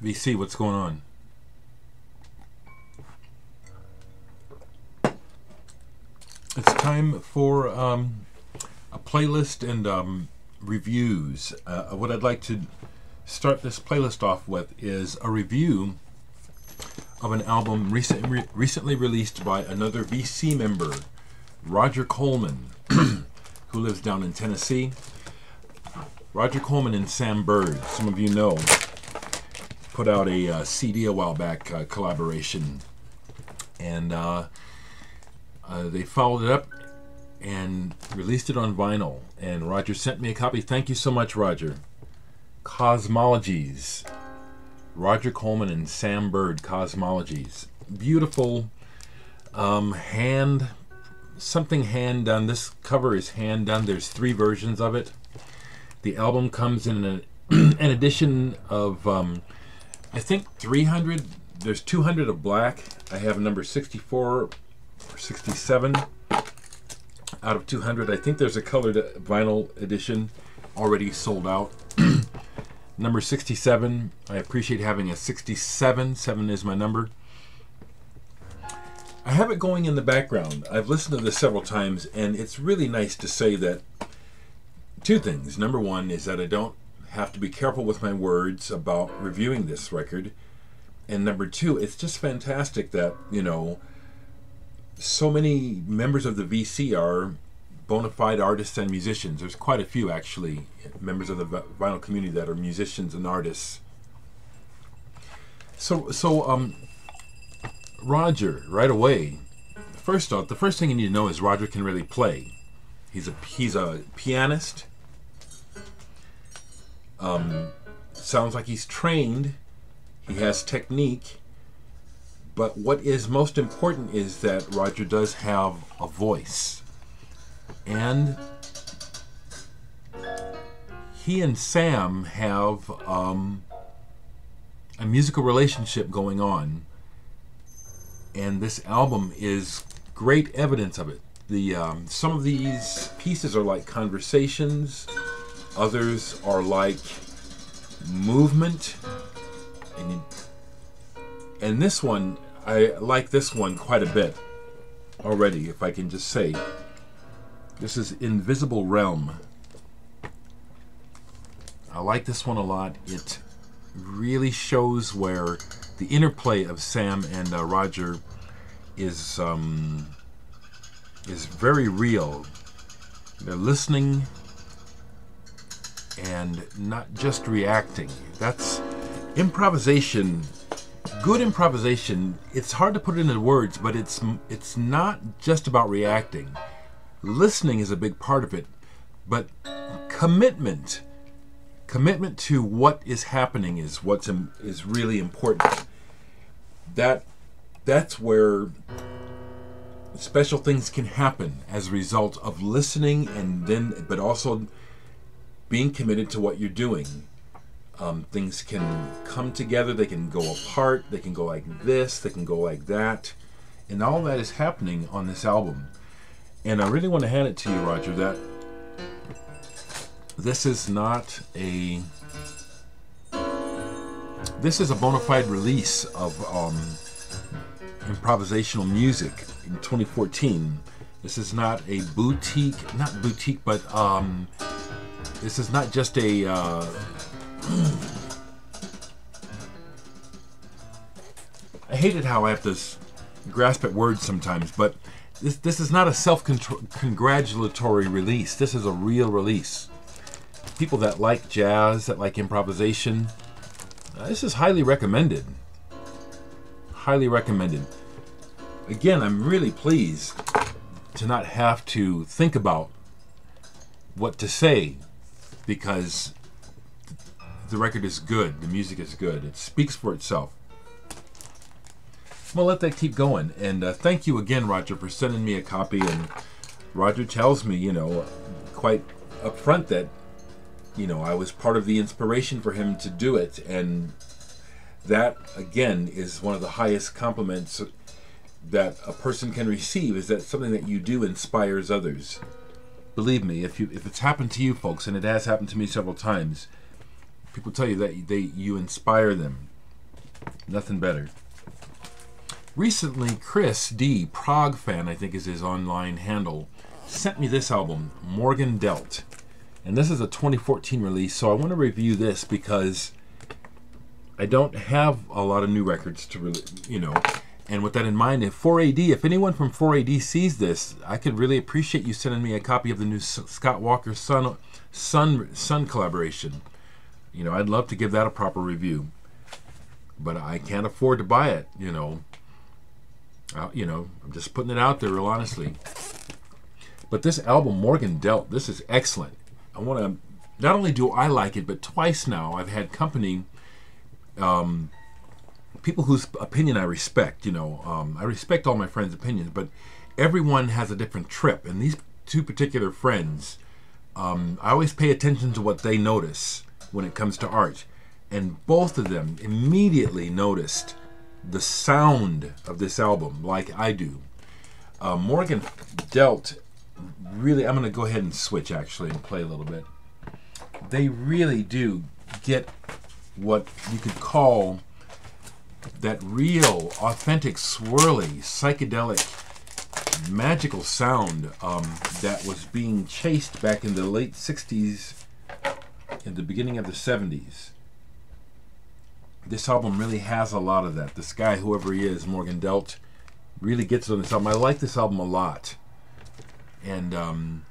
VC, what's going on? It's time for a playlist and reviews. What I'd like to start this playlist off with is a review of an album recently released by another VC member, Roger Coleman, who lives down in Tennessee. Roger Coleman and Sam Bird, some of you know, put out a CD a while back, collaboration, and they followed it up and released it on vinyl, and Roger sent me a copy. Thank you so much, Roger. Cosmologies. Roger Coleman and Sam Bird, Cosmologies. Beautiful, hand done. This cover is hand done. There's 3 versions of it. The album comes in an edition of, I think 300. There's 200 of black. I have number 64 or 67 out of 200. I think there's a colored vinyl edition already sold out. Number 67. I appreciate having a 67. 7 is my number. I have it going in the background. I've listened to this several times, and it's really nice to say that 2 things. Number 1 is that I don't have to be careful with my words about reviewing this record. And number 2, it's just fantastic that, you know, so many members of the VC are bona fide artists and musicians. There's quite a few, actually, members of the vinyl community that are musicians and artists. So Roger, right away, first off, the first thing you need to know is Roger can really play. He's a pianist. Sounds like he's trained. He has technique. But what is most important is that Roger does have a voice. And he and Sam have a musical relationship going on. And this album is great evidence of it. Some of these pieces are like conversations. Others are like movement. And this one, I like this one quite a bit already, if I can just say. This is Invisible Realm. I like this one a lot. It really shows where the interplay of Sam and Roger is very real. They're listening and not just reacting. That's improvisation. Good improvisation. It's hard to put it into words, but it's not just about reacting. Listening is a big part of it, but commitment to what is happening is is really important. That's where special things can happen as a result of listening, but also being committed to what you're doing. Things can come together, they can go apart, they can go like this, they can go like that, and all that is happening on this album. And I really want to hand it to you, Roger, that this is not a... This is a bona fide release of improvisational music in 2014. This is not a not boutique, but this is not just a... I hated how I have to grasp at words sometimes, but this is not a self-congratulatory release. This is a real release. People that like jazz, that like improvisation, this is highly recommended. Highly recommended. Again, I'm really pleased to not have to think about what to say, because the record is good, the music is good, it speaks for itself. Well, let that keep going, and thank you again, Roger, for sending me a copy. And Roger tells me, you know, quite upfront that, you know, I was part of the inspiration for him to do it, and that, again, is one of the highest compliments that a person can receive, is that something that you do inspires others. Believe me, if it's happened to you folks, and it has happened to me several times, people tell you that you inspire them. Nothing better. Recently, Chris D, Prague Fan, I think is his online handle, sent me this album, Morgan Delt. And this is a 2014 release, so I want to review this because I don't have a lot of new records to really, and with that in mind, if 4AD, if anyone from 4AD sees this, I could really appreciate you sending me a copy of the new Scott Walker Sun collaboration. I'd love to give that a proper review, but I can't afford to buy it. I'm just putting it out there, real honestly. But this album, Morgan Delt, this is excellent. I want to. Not only do I like it, but twice now I've had company. People whose opinion I respect, I respect all my friends' opinions, but everyone has a different trip. And these two particular friends, I always pay attention to what they notice when it comes to art. And both of them immediately noticed the sound of this album, like I do. Morgan Delt, really, I'm going to go ahead and switch actually and play a little bit. They really do get what you could call that real, authentic, swirly, psychedelic, magical sound that was being chased back in the late 60s and the beginning of the 70s. This album really has a lot of that. This guy, whoever he is, Morgan Delt, really gets it on this album. I like this album a lot. And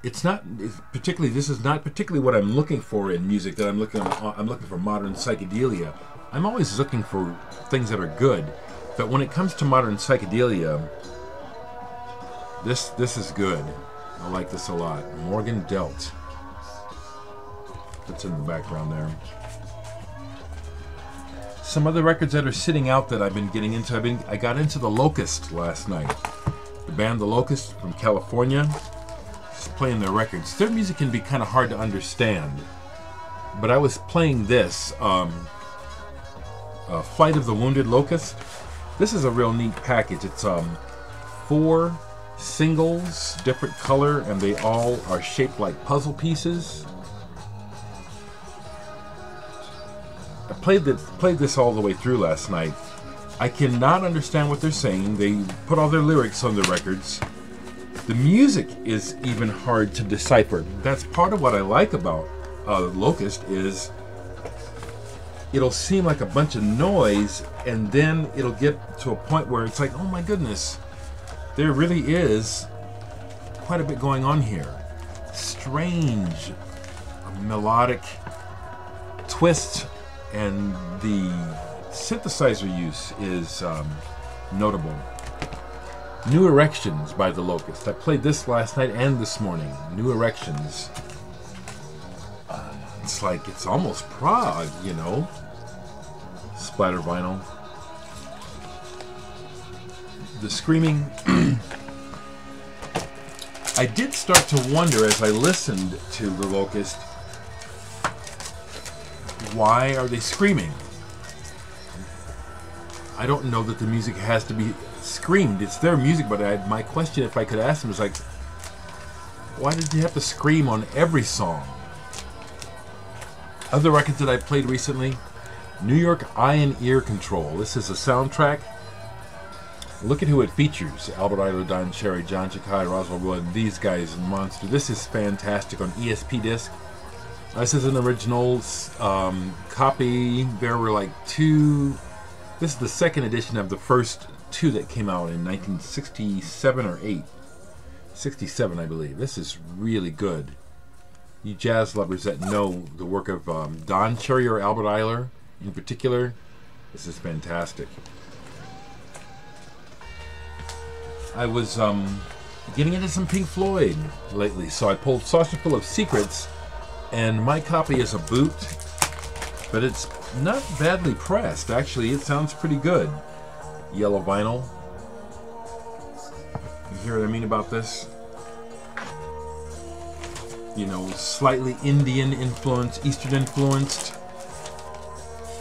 this is not particularly what I'm looking for in music. I'm looking for modern psychedelia. I'm always looking for things that are good, but when it comes to modern psychedelia, this is good. I like this a lot. Morgan Delt. That's in the background there. Some other records that are sitting out that I've been getting into. I got into The Locust last night. The band The Locust from California. Playing their records. Their music can be kind of hard to understand, but I was playing this Flight of the Wounded Locust. This is a real neat package. It's 4 singles, different color, and they all are shaped like puzzle pieces. I played this all the way through last night. I cannot understand what they're saying. They put all their lyrics on the records. The music is even hard to decipher. That's part of what I like about Locust is it'll seem like a bunch of noise, and then it'll get to a point where it's like, oh my goodness, there really is quite a bit going on here. Strange, melodic twist, and the synthesizer use is notable. New Erections by The Locust. I played this last night and this morning. New Erections. It's like, it's almost prog, Splatter vinyl. The screaming. I did start to wonder as I listened to The Locust, why are they screaming? I don't know that the music has to be screamed. It's their music, but my question, if I could ask them, is like, why did you have to scream on every song? Other records that I played recently, New York Eye and Ear Control. This is a soundtrack. Look at who it features. Albert Ayler, Don Cherry, John Chakai, Roswell Wood, these guys, monster. This is fantastic on ESP disc. This is an original copy. There were like 2. This is the second edition of the first 2 that came out in 1967 or 8. 67, I believe. This is really good. You jazz lovers that know the work of Don Cherry or Albert Ayler in particular, this is fantastic. I was getting into some Pink Floyd lately, so I pulled Saucerful of Secrets, and my copy is a boot, but it's not badly pressed. Actually, it sounds pretty good. Yellow vinyl. You hear what I mean about this? Slightly Indian influence, Eastern influenced,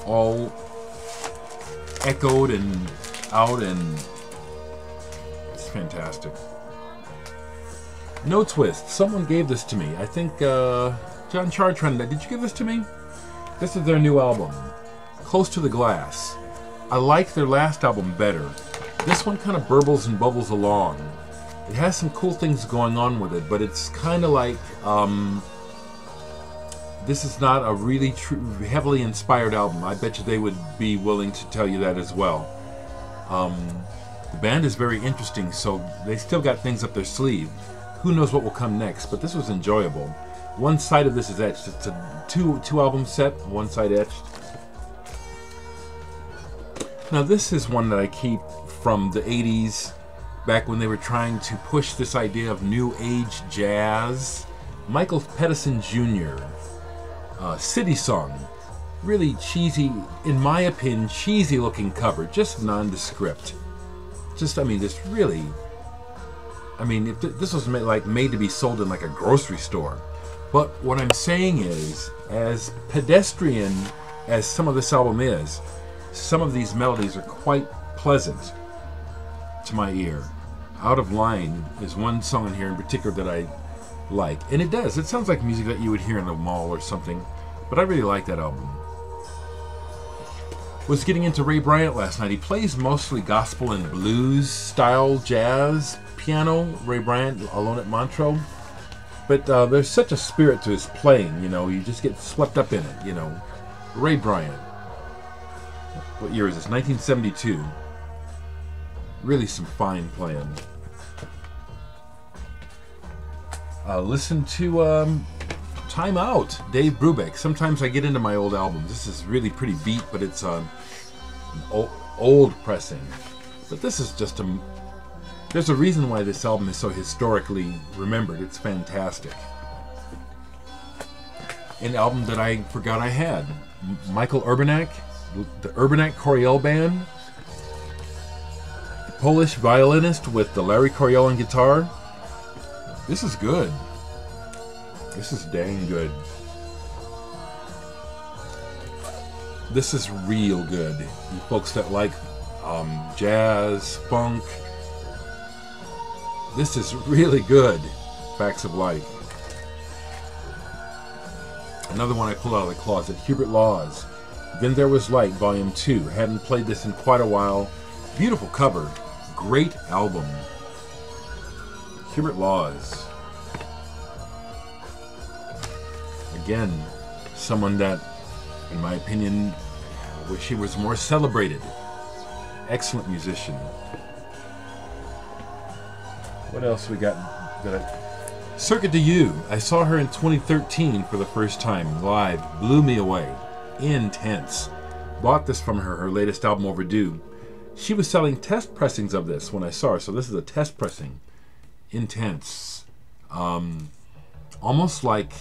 all echoed and out, and it's fantastic. No Twist. Someone gave this to me. I think John Chartrand. Did you give this to me? This is their new album, Close to the Glass. I like their last album better. This one kind of burbles and bubbles along. It has some cool things going on with it, but it's kind of like, this is not a really heavily inspired album. I bet you they would be willing to tell you that as well. The band is very interesting, so they still got things up their sleeve. Who knows what will come next, but this was enjoyable. One side of this is etched. It's a two album set, one side etched. Now this is one that I keep from the 80s, back when they were trying to push this idea of new age jazz. Michael Pettison Jr. City Song. Really cheesy, in my opinion, cheesy looking cover, just nondescript. Just, I mean, this really, I mean, if this was made to be sold in like a grocery store. But what I'm saying is, as pedestrian as some of this album is, some of these melodies are quite pleasant to my ear. Out of Line is one song in here in particular that I like. And it does. It sounds like music that you would hear in a mall or something. But I really like that album. Was getting into Ray Bryant last night. He plays mostly gospel and blues style jazz piano. Ray Bryant, Alone at Montreux. But there's such a spirit to his playing, you know. You just get swept up in it, you know. Ray Bryant. What year is this? 1972. Really some fine playing. Listen to Time Out, Dave Brubeck. Sometimes I get into my old albums. This is really pretty beat, but it's an old pressing. But this is just there's a reason why this album is so historically remembered. It's fantastic. An album that I forgot I had. Michael Urbanek, the Urbanek Coriel Band. Polish violinist with the Larry Coriel on guitar. This is good. This is dang good. This is real good. You folks that like jazz, funk. This is really good. Facts of Life. Another one I pulled out of the closet. Hubert Laws. Then There Was Light, Volume 2. Hadn't played this in quite a while. Beautiful cover. Great album. Hubert Laws. Again, someone that, in my opinion, I wish he was more celebrated. Excellent musician. What else we got? Circuit de You. I saw her in 2013 for the first time live. Blew me away. Intense. Bought this from her latest album, Overdue. She was selling test pressings of this when I saw her, so this is a test pressing. Intense. Almost like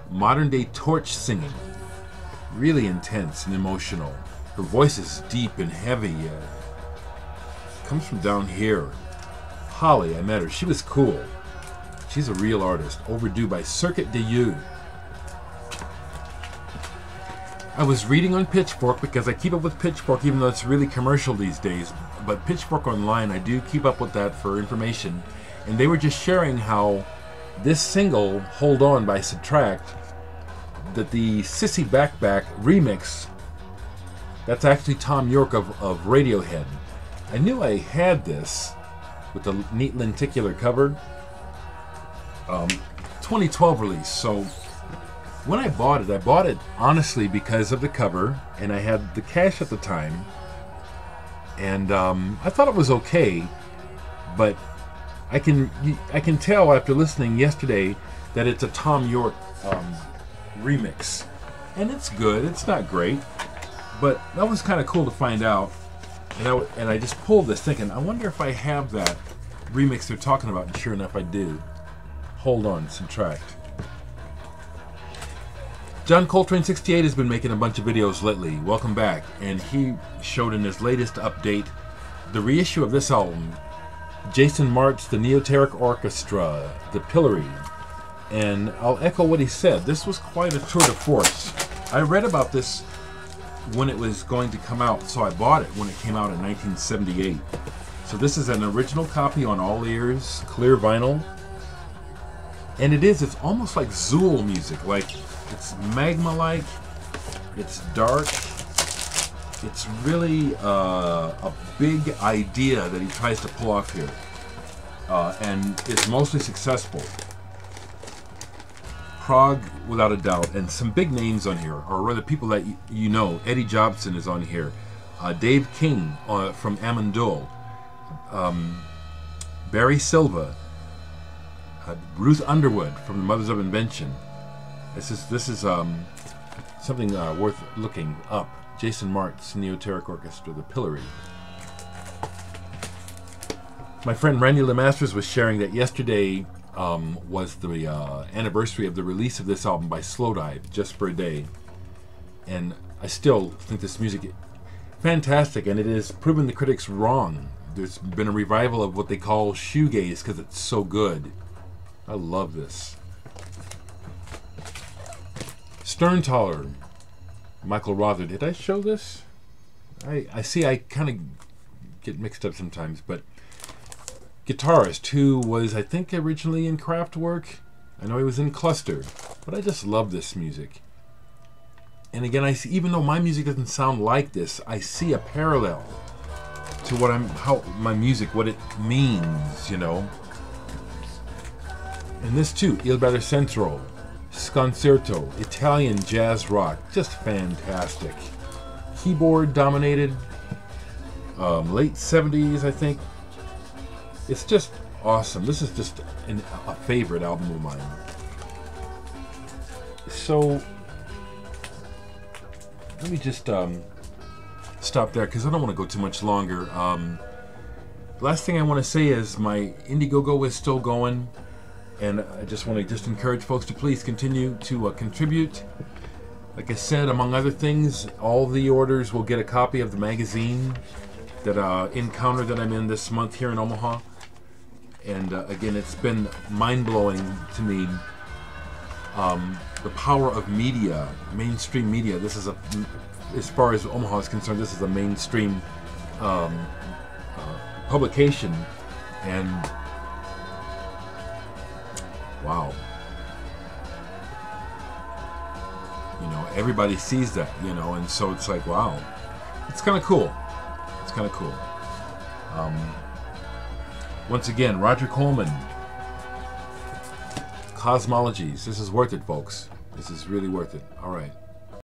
modern day Torch singing. Really intense and emotional. Her voice is deep and heavy. Comes from down here. Holly, I met her. She was cool. She's a real artist. Overdue by Circuit de You. I was reading on Pitchfork because I keep up with Pitchfork even though it's really commercial these days. But Pitchfork Online, I do keep up with that for information. And they were just sharing how this single, Hold On by Subtract, that the Sissy Backpack remix, that's actually Tom York of Radiohead. I knew I had this with the neat lenticular cover. 2012 release. So when I bought it honestly because of the cover, and I had the cash at the time, and I thought it was okay, but I can tell after listening yesterday that it's a Tom York remix, and it's good. It's not great, but that was kind of cool to find out. And I just pulled this thinking, I wonder if I have that remix they're talking about, and sure enough I do. Hold On, Subtract. John Coltrane 68 has been making a bunch of videos lately. Welcome back. And he showed in his latest update the reissue of this album, Jason Mart's The Neoteric Orchestra, The Pillory. And I'll echo what he said. This was quite a tour de force. I read about this when it was going to come out, so I bought it when it came out in 1978. So this is an original copy on all ears, clear vinyl. And it's almost like Zool music, like it's magma-like. It's dark. It's really a big idea that he tries to pull off here. And it's mostly successful. Prog, without a doubt, and some big names on here, or rather people that you know. Eddie Jobson is on here. Dave King from Amandul. Barry Silva. Ruth Underwood from the Mothers of Invention. This is something worth looking up. Jason Martz, Neoteric Orchestra, The Pillory. My friend Randy Lemasters was sharing that yesterday was the anniversary of the release of this album by Slowdive, Just for a Day. And I still think this music is fantastic, and it has proven the critics wrong. There's been a revival of what they call shoegaze because it's so good. I love this. Sterntaler, Michael Rother. Did I show this? I see I kind of get mixed up sometimes, but guitarist who was, I think, originally in Kraftwerk. I know he was in Cluster, but I just love this music. And again, I see, even though my music doesn't sound like this, I see a parallel to how my music, what it means, you know. And this too, Il Better Centro, Sconcerto, Italian jazz rock, just fantastic. Keyboard dominated, late 70s, I think. It's just awesome. This is just a favorite album of mine. So let me just stop there because I don't want to go too much longer. Last thing I want to say is my Indiegogo is still going, and I just want to encourage folks to please continue to contribute. Like I said, among other things, all the orders will get a copy of the magazine that Encounter that I'm in this month here in Omaha. And again, it's been mind-blowing to me, the power of media, mainstream media. This is as far as Omaha is concerned, this is a mainstream publication, and wow, you know, everybody sees that, you know, and so it's like, wow, it's kind of cool. It's kind of cool. Once again, Roger Coleman, Cosmologies. This is worth it, folks. This is really worth it. All right.